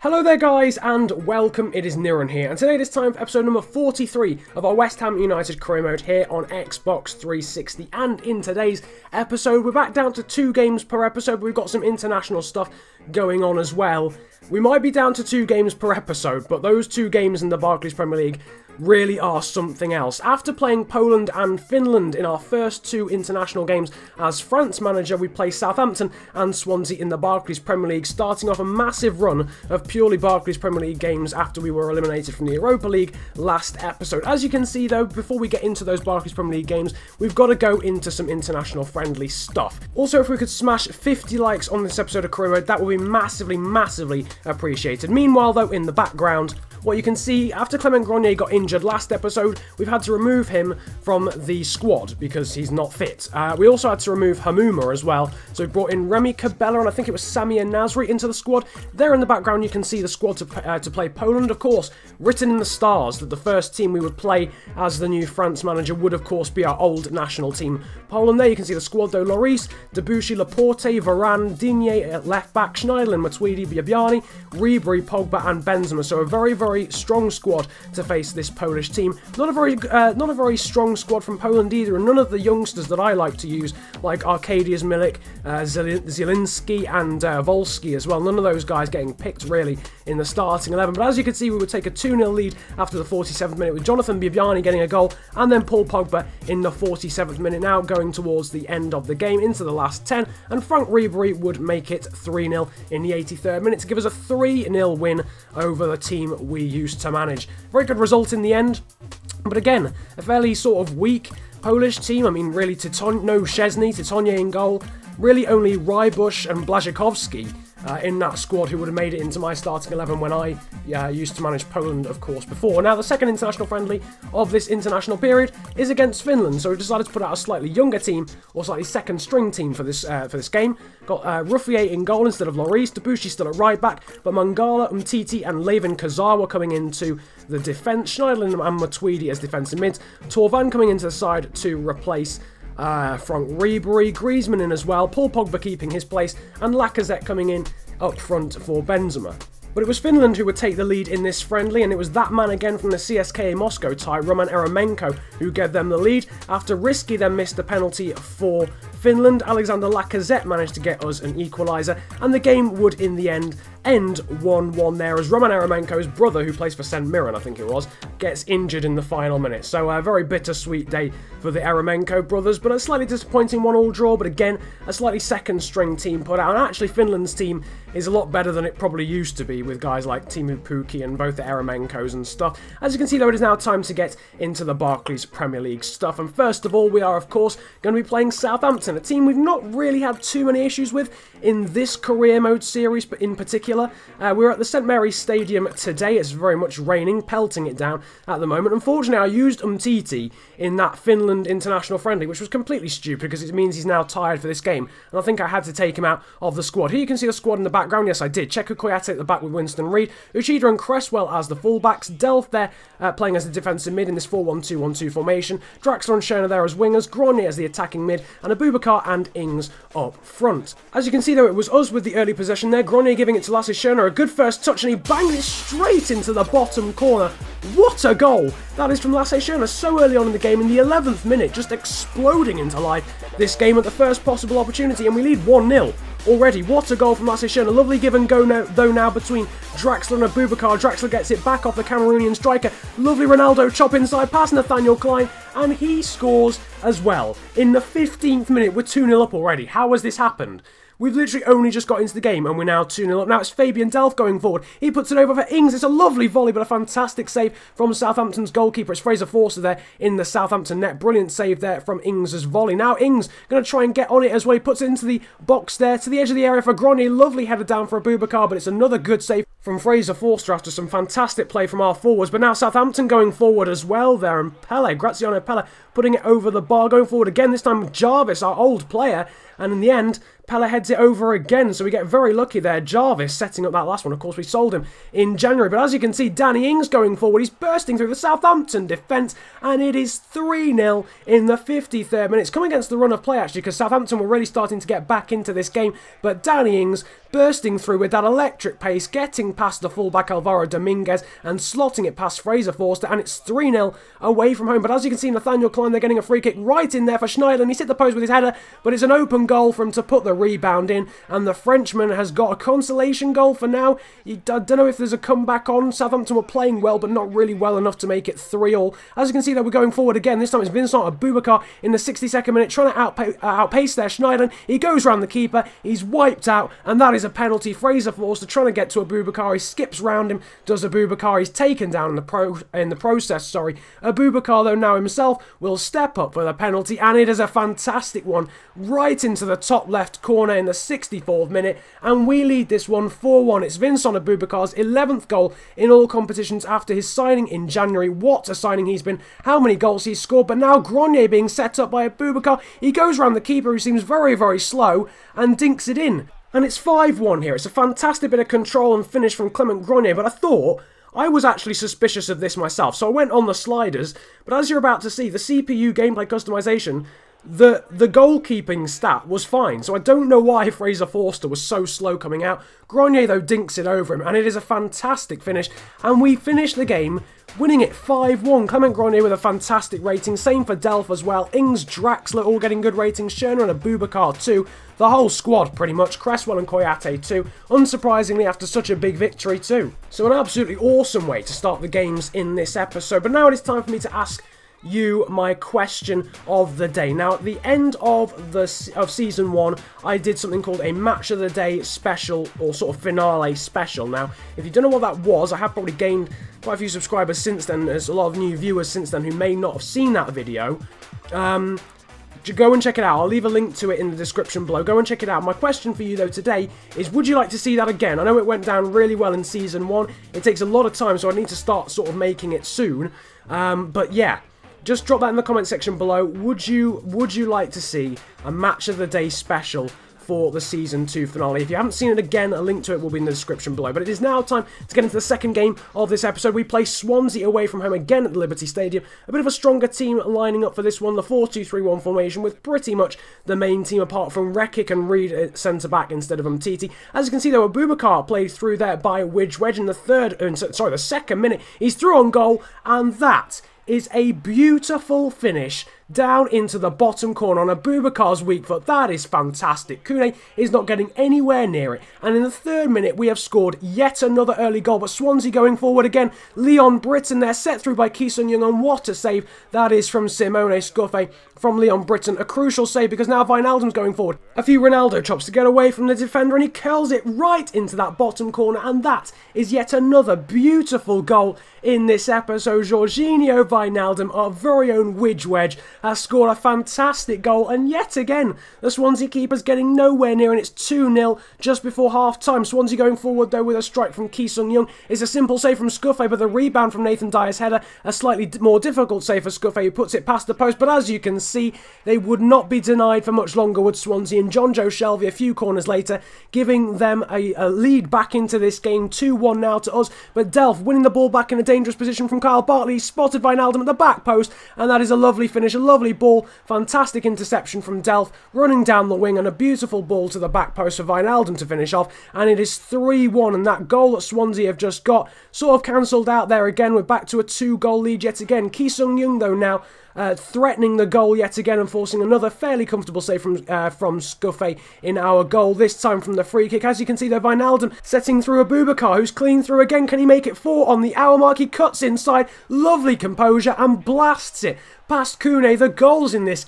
Hello there guys and welcome, it is Niran here, and today it is time for episode number 43 of our West Ham United career mode here on Xbox 360, and in today's episode we're back down to 2 games per episode, but we've got some international stuff going on as well. We might be down to 2 games per episode, but those 2 games in the Barclays Premier League really are something else. After playing Poland and Finland in our first 2 international games as France manager, we play Southampton and Swansea in the Barclays Premier League, starting off a massive run of purely Barclays Premier League games after we were eliminated from the Europa League last episode. As you can see though, before we get into those Barclays Premier League games, we've got to go into some international friendly stuff. Also, if we could smash 50 likes on this episode of career mode, that would be massively appreciated. Meanwhile though, in the background, what you can see, after Clement Grenier got injured last episode, we've had to remove him from the squad because he's not fit. We also had to remove Hamuma as well, so we brought in Remy Cabella and I think it was Samir Nasri into the squad. There in the background you can see the squad to play Poland, of course, written in the stars that the first team we would play as the new France manager would of course be our old national team Poland. There you can see the squad though: Lloris, Debuchy, Laporte, Varane, Digne at left back, Schneiderlin, Matuidi, Biabiani, Ribery, Pogba and Benzema. So a very strong squad to face this Polish team. Not a very strong squad from Poland either, and none of the youngsters that I like to use, like Arkadiusz Milik, Zielinski and Volsky as well. None of those guys getting picked really in the starting 11. But as you can see, we would take a 2-0 lead after the 47th minute with Jonathan Biabiani getting a goal, and then Paul Pogba in the 47th minute. Now going towards the end of the game into the last 10, and Frank Ribery would make it 3-0 in the 83rd minute to give us a 3-0 win over the team we used to manage. Very good result in the end, but again, a fairly sort of weak Polish team. I mean, really, no Szczesny, Titonie in goal, really only Rybush and Błaszczykowski in that squad who would have made it into my starting 11 when I used to manage Poland, of course, before. Now, the second international friendly of this international period is against Finland, so we decided to put out a slightly younger team, or slightly second-string team for this game. Got Ruffier in goal instead of Lloris, Debuchy still at right back, but Mangala, Umtiti and Levin Kazawa coming into the defence, Schneiderlin and Matuidi as defensive mids, Torvan coming into the side to replace Frank Ribery, Griezmann in as well, Paul Pogba keeping his place, and Lacazette coming in up front for Benzema. But it was Finland who would take the lead in this friendly, and it was that man again from the CSKA Moscow tie, Roman Eremenko, who gave them the lead. After Risky then missed a penalty for Finland, Alexander Lacazette managed to get us an equaliser, and the game would in the end 1-1 there as Roman Eremenko's brother, who plays for St Mirren, I think it was, gets injured in the final minute. So a very bittersweet day for the Eremenko brothers, but a slightly disappointing 1-1 draw, but again, a slightly second-string team put out. And actually, Finland's team is a lot better than it probably used to be, with guys like Teemu Pukki and both the Eremenkos and stuff. As you can see, though, it is now time to get into the Barclays Premier League stuff. And first of all, we are, of course, going to be playing Southampton, a team we've not really had too many issues with in this career mode series, but in particular, we're at the St Mary's Stadium today. It's very much raining, pelting it down at the moment. Unfortunately, I used Umtiti in that Finland international friendly, which was completely stupid because it means he's now tired for this game, and I think I had to take him out of the squad. Here you can see the squad in the background. Yes, I did. Checo Koyate at the back with Winston Reid, Uchida and Cresswell as the fullbacks, Delph there playing as the defensive mid in this 4-1-2-1-2 formation, Draxler and Schöne there as wingers, Grenier as the attacking mid, and Abubakar and Ings up front. As you can see though, it was us with the early possession there, Grenier giving it to Lasse Schöne, a good first touch, and he banged it straight into the bottom corner. What a goal that is from Lasse Schöne so early on in the game, in the 11th minute, just exploding into life this game at the first possible opportunity, and we lead 1-0. Already. What a goal from Lasse Schöne. A lovely give and go now between Draxler and Abubakar. Draxler gets it back off the Cameroonian striker. Lovely Ronaldo chop inside past Nathaniel Klein, and he scores as well. In the 15th minute, we're 2-0 up already. How has this happened? We've literally only just got into the game and we're now 2-0 up. Now it's Fabian Delph going forward. He puts it over for Ings. It's a lovely volley, but a fantastic save from Southampton's goalkeeper. It's Fraser Forster there in the Southampton net. Brilliant save there from Ings' volley. Now Ings going to try and get on it as well. He puts it into the box there to the edge of the area for Grenier. Lovely header down for Abubakar, but it's another good save from Fraser Forster after some fantastic play from our forwards. But now Southampton going forward as well there, and Pelle, Graziano Pelle, putting it over the bar, going forward again, this time with Jarvis, our old player, and in the end, Pella heads it over again, so we get very lucky there. Jarvis setting up that last one. Of course, we sold him in January, but as you can see, Danny Ings going forward. He's bursting through the Southampton defence, and it is 3-0 in the 53rd minute. It's come against the run of play, actually, because Southampton were really starting to get back into this game, but Danny Ings bursting through with that electric pace, getting past the fullback Alvaro Dominguez and slotting it past Fraser Forster, and it's 3-0 away from home. But as you can see, Nathaniel Klein, they're getting a free kick right in there for Schneider, and he's hit the post with his header, but it's an open goal for him to put the rebound in, and the Frenchman has got a consolation goal for now. I don't know if there's a comeback on. Southampton were playing well, but not really well enough to make it 3-3. As you can see, though, we're going forward again. This time it's Vincent Aboubakar in the 62nd minute, trying to outpace there Schneider. He goes round the keeper, he's wiped out, and that is a penalty. Fraser Forster trying to get to Aboubakar, he skips round him, does Aboubakar, he's taken down in the process, sorry. Aboubakar, though, now himself will step up for the penalty, and it is a fantastic one, right into the top left corner in the 64th minute, and we lead this one 4-1. It's Vincent Aboubakar's 11th goal in all competitions after his signing in January. What a signing he's been, how many goals he's scored, but now Grenier being set up by Aboubakar, he goes round the keeper who seems very, very slow, and dinks it in. And it's 5-1 here. It's a fantastic bit of control and finish from Clement Grenier, but I was actually suspicious of this myself, so I went on the sliders, but as you're about to see, the CPU gameplay customization, the goalkeeping stat was fine, so I don't know why Fraser Forster was so slow coming out. Grenier, though, dinks it over him, and it is a fantastic finish, and we finish the game winning it 5-1. Clement Grenier with a fantastic rating, same for Delph as well. Ings, Draxler all getting good ratings, Schöner and Aboubakar too. The whole squad pretty much, Cresswell and Koyate too, unsurprisingly after such a big victory too. So an absolutely awesome way to start the games in this episode, but now it is time for me to ask you my question of the day. Now, at the end of season 1, I did something called a match of the day special, or sort of finale special. Now, if you don't know what that was, I have probably gained quite a few subscribers since then. There's a lot of new viewers since then who may not have seen that video. Go and check it out. I'll leave a link to it in the description below. Go and check it out. My question for you, though, today is, would you like to see that again? I know it went down really well in season 1. It takes a lot of time, so I need to start sort of making it soon. But yeah, just drop that in the comment section below. Would you like to see a match of the day special for the Season 2 finale? If you haven't seen it again, a link to it will be in the description below. But it is now time to get into the second game of this episode. We play Swansea away from home again at the Liberty Stadium. A bit of a stronger team lining up for this one, the 4-2-3-1 formation, with pretty much the main team apart from Rekic and Reed at centre-back instead of Umtiti. As you can see, though, Aboubakar played through there by Wedge in the second minute. He's through on goal, and that is a beautiful finish down into the bottom corner on Aboubakar's weak foot. That is fantastic. Kune is not getting anywhere near it. And in the 3rd minute, we have scored yet another early goal. But Swansea going forward again. Leon Britton there, set through by Ki Sung-young, and what a save that is from Simone Scuffet from Leon Britton. A crucial save because now Wijnaldum's going forward. A few Ronaldo chops to get away from the defender, and he curls it right into that bottom corner. And that is yet another beautiful goal in this episode. Jorginho Wijnaldum, our very own Wedge, has scored a fantastic goal, and yet again the Swansea keeper's getting nowhere near, and it's 2-0 just before half-time. Swansea going forward, though, with a strike from Ki Sung-young. It's a simple save from Scuffet, but the rebound from Nathan Dyer's header, a slightly more difficult save for Scuffet, who puts it past the post. But as you can see, they would not be denied for much longer, would Swansea, and John Joe Shelby a few corners later, giving them a lead back into this game, 2-1 now to us. But Delph winning the ball back in a dangerous position from Kyle Bartley, spotted Wijnaldum at the back post, and that is a lovely finish, a lovely ball, fantastic interception from Delph, running down the wing, and a beautiful ball to the back post for Wijnaldum to finish off, and it is 3-1, and that goal that Swansea have just got sort of cancelled out there again. We're back to a 2-goal lead yet again. Ki Sung-young, though, now threatening the goal yet again and forcing another fairly comfortable save from Scuffet in our goal, this time from the free kick. As you can see there, Wijnaldum setting through Aboubakar, who's clean through again. Can he make it 4 on the hour mark? He cuts inside, lovely composure, and blasts it past Kune. The goals in this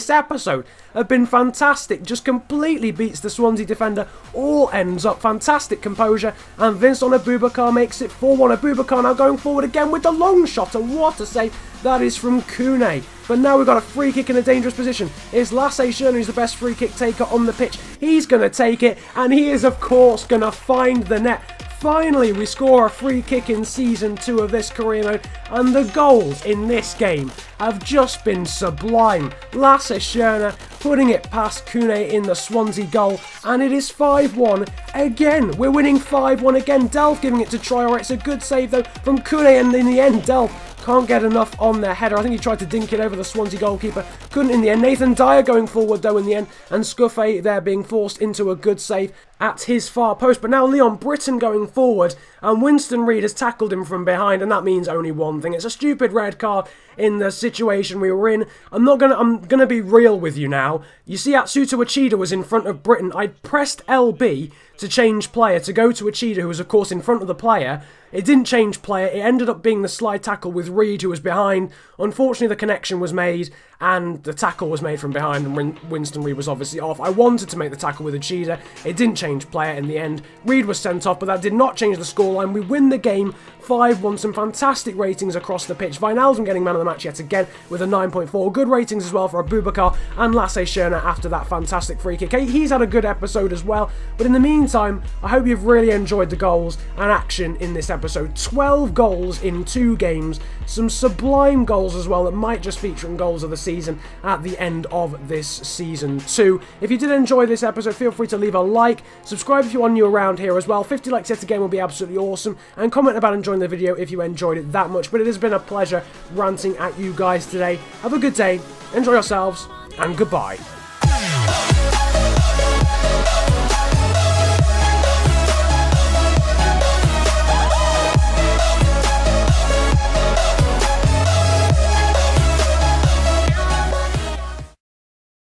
episode have been fantastic. Just completely beats the Swansea defender. All ends up fantastic composure, and Vincent Aboubakar makes it 4-1. Aboubakar now going forward again with the long shot, and what a save that is from Kune. But now we've got a free kick in a dangerous position. It's Lasse Schöner who's the best free kick taker on the pitch. He's going to take it, and he is, of course, going to find the net. finally we score a free kick in Season 2 of this career mode, and the goals in this game have just been sublime. Lasse Schöne putting it past Kune in the Swansea goal, and it is 5-1 again. We're winning 5-1 again. Delph giving it to Traore. It's a good save though from Kune, and in the end Delph can't get enough on their header. I think he tried to dink it over the Swansea goalkeeper. Couldn't in the end. Nathan Dyer going forward though in the end, and Scuffet there being forced into a good save at his far post. But now Leon Britton going forward, and Winston Reid has tackled him from behind, and that means only one thing. It's a stupid red card in the situation we were in. I'm gonna be real with you now. You see, Atsuta Uchida was in front of Britton. I pressed LB to change player to go to Uchida, who was of course in front of the player. It didn't change player. It ended up being the slide tackle with Reid, who was behind. Unfortunately, the connection was made, and the tackle was made from behind, and Winston Reid was obviously off. I wanted to make the tackle with Uchida. It didn't change player in the end. Reid was sent off, but that did not change the scoreline. We win the game 5-1. Some fantastic ratings across the pitch. Wijnaldum getting man of the match yet again with a 9.4. Good ratings as well for Abubakar and Lasse Schöne after that fantastic free kick. He's had a good episode as well. But in the meantime, I hope you've really enjoyed the goals and action in this episode. 12 goals in 2 games. Some sublime goals as well that might just feature in goals of the season at the end of this Season 2. If you did enjoy this episode, feel free to leave a like. Subscribe if you are new around here as well. 50 likes yet again will be absolutely awesome. And comment about enjoying the video if you enjoyed it that much. But it has been a pleasure ranting at you guys today. Have a good day, enjoy yourselves, and goodbye.